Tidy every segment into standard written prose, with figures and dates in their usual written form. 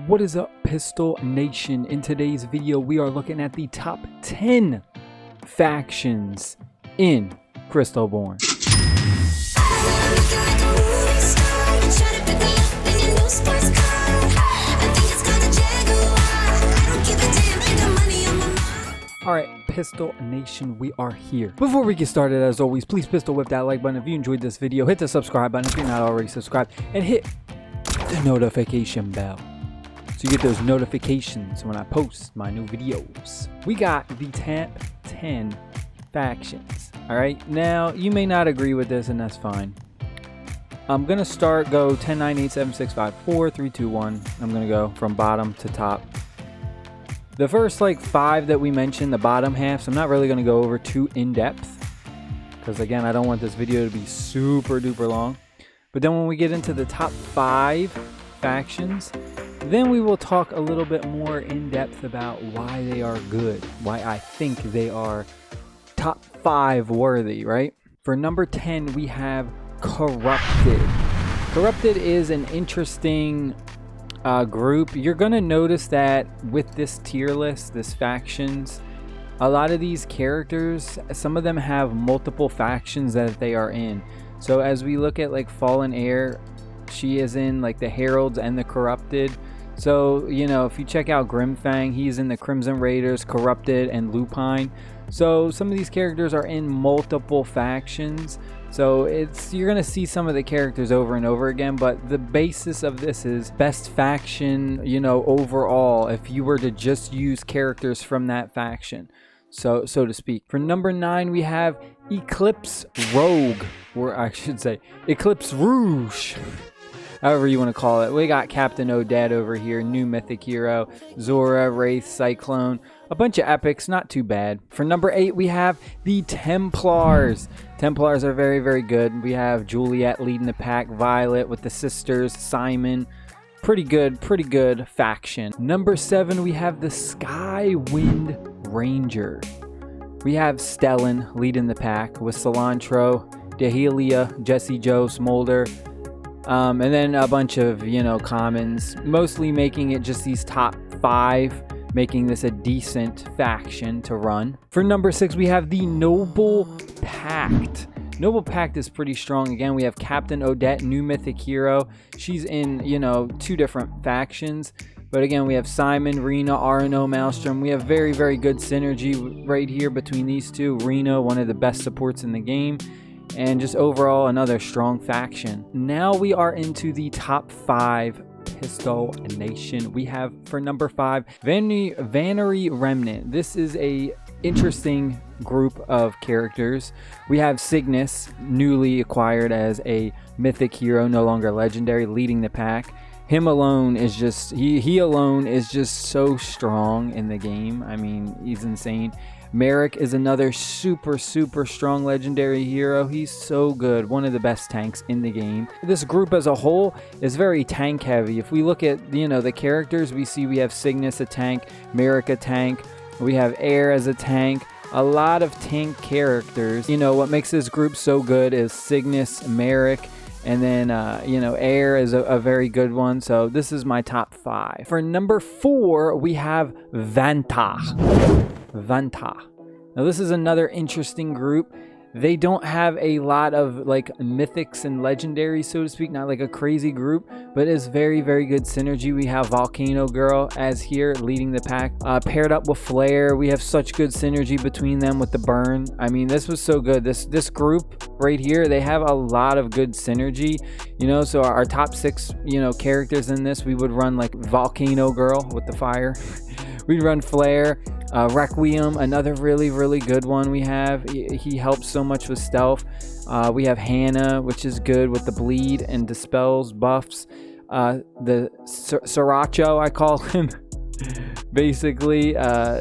What is up, Pistol Nation? In today's video, we are looking at the top 10 factions in Crystalborne. Alright, Pistol Nation, we are here. Before we get started, as always, please pistol whip that like button if you enjoyed this video. Hit the subscribe button if you're not already subscribed. And hit the notification bell so you get those notifications when I post my new videos. We got the top 10 factions. Alright, now you may not agree with this and that's fine. I'm going to go 10, 9, 8, 7, 6, 5, 4, 3, 2, 1. I'm going to go from bottom to top. The first like 5 that we mentioned, the bottom halves, I'm not really going to go over too in depth because again, I don't want this video to be super duper long. But then when we get into the top 5 factions, then we will talk a little bit more in depth about why they are good, why I think they are top 5 worthy, right? For number 10, we have Corrupted. Corrupted is an interesting group. You're gonna notice that with this tier list, this factions, a lot of these characters, some of them have multiple factions that they are in. So as we look at like Fallen Heir, she is in like the Heralds and the Corrupted. So you know, if you check out Grimfang, he's in the Crimson Raiders, Corrupted, and Lupine. So some of these characters are in multiple factions. So you're gonna see some of the characters over and over again, but the basis of this is best faction, you know, overall, if you were to just use characters from that faction, so to speak. For number 9, we have Eclipse Rogue, or I should say Eclipse Rouge, however you want to call it. We got Captain Odette over here, new mythic hero, Zora, Wraith, Cyclone, a bunch of epics, not too bad. For number 8, we have the Templars. Templars are very, very good. We have Juliet leading the pack, Violet with the sisters, Simon. Pretty good faction. Number 7, we have the Skywind Ranger. We have Stellan leading the pack with Cilantro, Dehelia, Jesse Joe, Smolder, and then a bunch of, you know, commons, mostly making it just these top 5, making this a decent faction to run. For number 6, we have the Noble Pact. Noble Pact is pretty strong. Again, we have Captain Odette, new mythic hero. She's in, you know, 2 different factions. But again, we have Simon, Rena, Arno, Maelstrom. We have very, very good synergy right here between these two. Reno, one of the best supports in the game. And just overall, another strong faction. Now we are into the top 5 Pistol Nation. We have for number 5, Veni Remnant. This is a interesting group of characters. We have Cygnus, newly acquired as a mythic hero, no longer legendary, leading the pack. Him alone is just, he alone is just so strong in the game. I mean, he's insane. Merrick is another super strong legendary hero. He's so good, one of the best tanks in the game. This group as a whole is very tank heavy. If we look at, you know, the characters, we have Cygnus a tank, Merrick a tank, we have Air as a tank, a lot of tank characters. You know, what makes this group so good is Cygnus, Merrick, and then, you know, Air is a very good one. So this is my top 5. For number 4, we have Vanta. Now this is another interesting group. They don't have a lot of like mythics and legendaries, so to speak, not like a crazy group, but it's very, very good synergy. We have Volcano Girl as here leading the pack, paired up with Flare. We have such good synergy between them with the burn. I mean, this was so good. This group right here, they have a lot of good synergy, you know. So our top 6, you know, characters in this, we would run like Volcano Girl with the fire. We'd run Flare, Requiem, another really good one we have. He helps so much with stealth. We have Hannah, which is good with the bleed and dispels buffs. The Sriracha, I call him. Basically,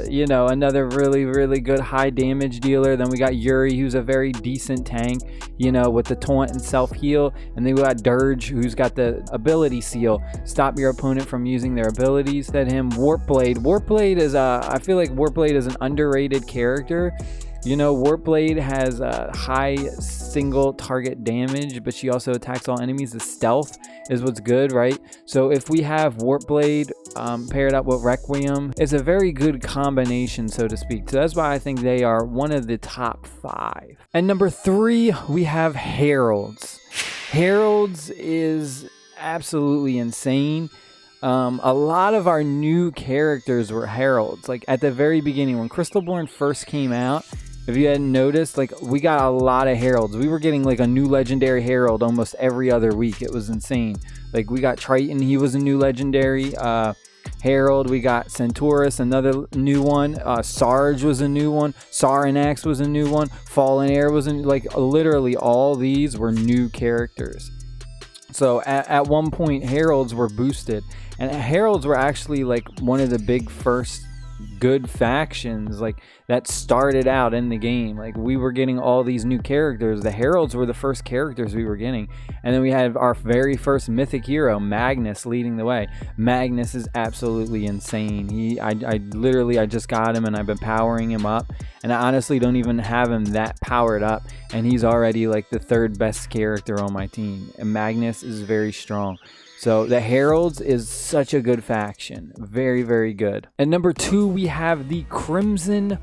you know, another really good high damage dealer. Then we got Yuri, who's a very decent tank, you know, with the taunt and self-heal. And then we got Dirge, who's got the ability seal, stop your opponent from using their abilities. Then him, Warpblade. Warpblade is I feel like Warpblade is an underrated character. You know, Warp Blade has a high single target damage, but she also attacks all enemies. The stealth is what's good, right? So if we have Warp Blade paired up with Requiem, it's a very good combination, so to speak. So that's why I think they are one of the top 5. And number 3, we have Heralds. Heralds is absolutely insane. A lot of our new characters were Heralds. Like at the very beginning, when Crystalborne first came out, if you hadn't noticed, like we got a lot of Heralds. We were getting like a new legendary Herald almost every other week. It was insane. Like we got Triton, he was a new legendary Herald. We got Centaurus, another new one. Sarge was a new one. Saranax was a new one. Fallen Air was like literally all these were new characters. So at one point, Heralds were boosted, and Heralds were actually like one of the big first good factions like that started out in the game. Like we were getting all these new characters. The Heralds were the first characters we were getting, and then we had our very first mythic hero, Magnus, leading the way. Magnus is absolutely insane. I just got him and I've been powering him up, and I honestly don't even have him that powered up, and he's already like the 3rd best character on my team. And Magnus is very strong. So the Heralds is such a good faction. Very, very good. And number 2, we have the Crimson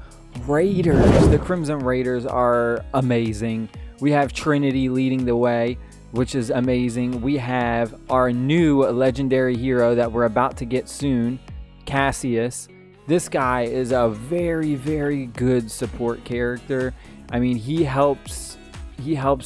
Raiders. The Crimson Raiders are amazing. We have Trinity leading the way, which is amazing. We have our new legendary hero that we're about to get soon, Cassius. This guy is a very, very good support character. I mean, he helps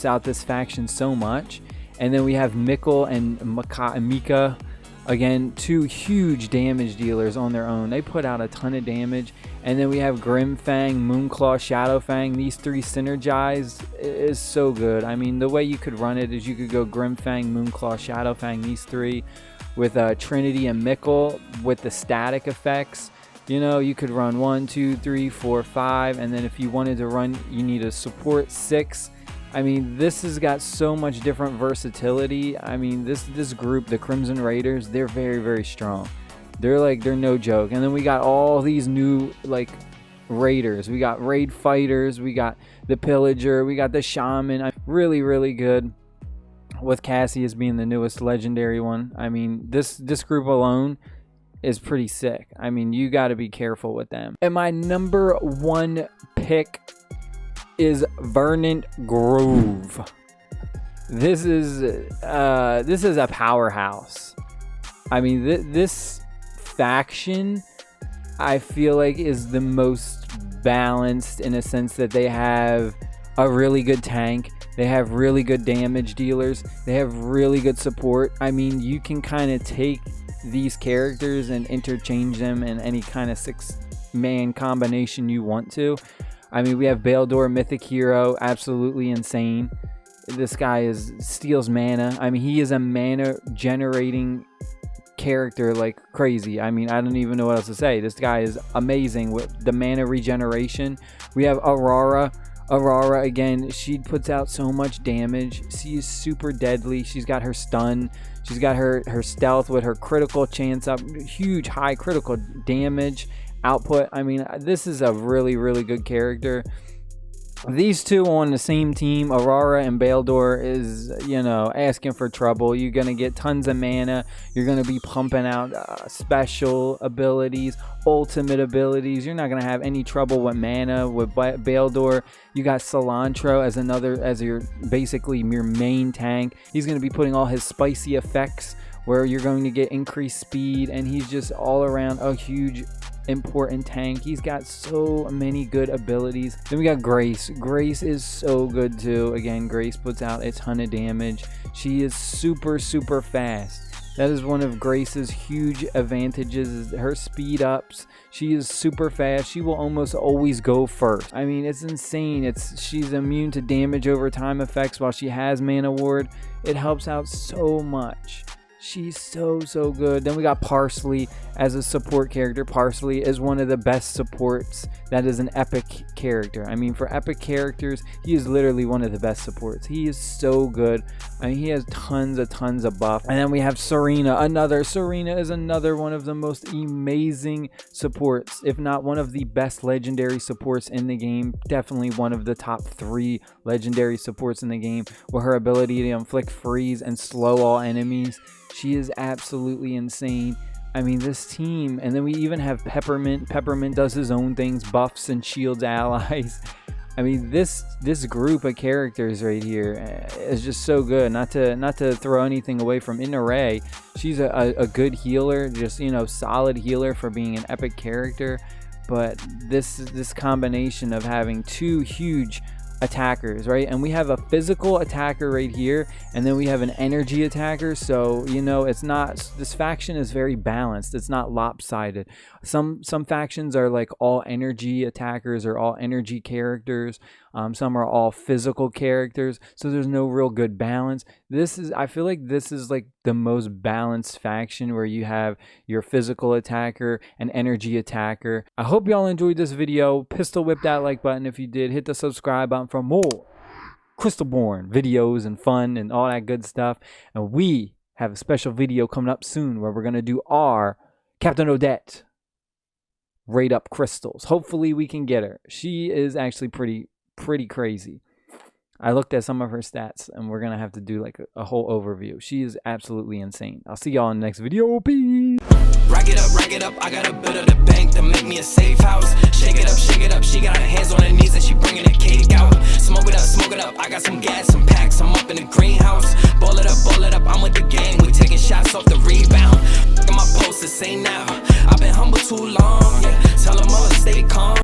out this faction so much. And then we have Mikkel and Mika, again, 2 huge damage dealers on their own. They put out a ton of damage. And then we have Grimfang, Moonclaw, Shadowfang. These 3 synergize is so good. I mean, the way you could run it is you could go Grimfang, Moonclaw, Shadowfang, these 3 with Trinity and Mikkel with the static effects. You know, you could run 1, 2, 3, 4, 5, and then if you wanted to run, you need a support 6. I mean, this has got so much different versatility. I mean, this group, the Crimson Raiders, they're very, very strong. They're no joke. And then we got all these new like raiders. We got raid fighters. We got the pillager. We got the shaman. Really, really good. With Cassius being the newest legendary one. I mean, this group alone is pretty sick. I mean, you got to be careful with them. And my number 1 pick is Vernon Groove. This is a powerhouse. I mean, this faction I feel like is the most balanced in a sense that they have a really good tank. They have really good damage dealers. They have really good support. I mean, you can kind of take these characters and interchange them in any kind of 6-man combination you want to. I mean, we have Baildor, mythic hero, absolutely insane. This guy steals mana. I mean, he is a mana generating character like crazy. I mean, I don't even know what else to say. This guy is amazing with the mana regeneration. We have Aurora. Aurora, again, she puts out so much damage. She is super deadly. She's got her stun. She's got her stealth with her critical chance up. Huge high critical damage output. I mean, this is a really, really good character. These 2 on the same team, Aurora and Baildor, is, you know, asking for trouble. You're going to get tons of mana. You're going to be pumping out special abilities, ultimate abilities. You're not going to have any trouble with mana. With Baildor, you got Cilantro as your basically your main tank. He's going to be putting all his spicy effects where you're going to get increased speed, and he's just all around a huge important tank. He's got so many good abilities. Then we got Grace. Grace is so good too. Again, Grace puts out a ton of damage. She is super, super fast. That is one of Grace's huge advantages, is her speed ups. She is super fast. She will almost always go first. I mean, it's insane. She's immune to damage over time effects while she has Mana Ward. It helps out so much. She's so good. Then we got Parsley as a support character. Parsley is one of the best supports that is an epic character. I mean, for epic characters, he is literally one of the best supports. He is so good. I mean, he has tons of buff. And then we have Serena. Serena is another one of the most amazing supports, if not one of the best legendary supports in the game. Definitely one of the top 3 legendary supports in the game, with her ability to inflict freeze and slow all enemies. She is absolutely insane. I mean, this team, and then we even have Peppermint. Peppermint does his own things, buffs and shields allies. I mean, this group of characters right here is just so good. Not to throw anything away from Inare. She's a good healer, just, you know, solid healer for being an epic character. But this combination of having 2 huge attackers, right? And we have a physical attacker right here, and then we have an energy attacker. So, you know, it's not, this faction is very balanced. It's not lopsided. Some factions are like all energy attackers or all energy characters. Some are all physical characters. So there's no real good balance. I feel like this is like the most balanced faction, where you have your physical attacker and energy attacker. I hope y'all enjoyed this video. Pistol whip that like button if you did. Hit the subscribe button for more Crystalborne videos and fun and all that good stuff. And we have a special video coming up soon where we're going to do our Captain Odette rate up crystals. Hopefully we can get her. She is actually pretty crazy. I looked at some of her stats, and we're gonna have to do like a whole overview. She is absolutely insane. I'll see y'all in the next video. Peace. Rack it up, I got a bit of the bank to make me a safe house. Shake it up, she got her hands on her knees and she bringing the cake out. Smoke it up, I got some gas, some packs, I'm up in the greenhouse. Ball it up, I'm with the gang, we taking shots off the rebound. Look at my post, say now, I've been humble too long.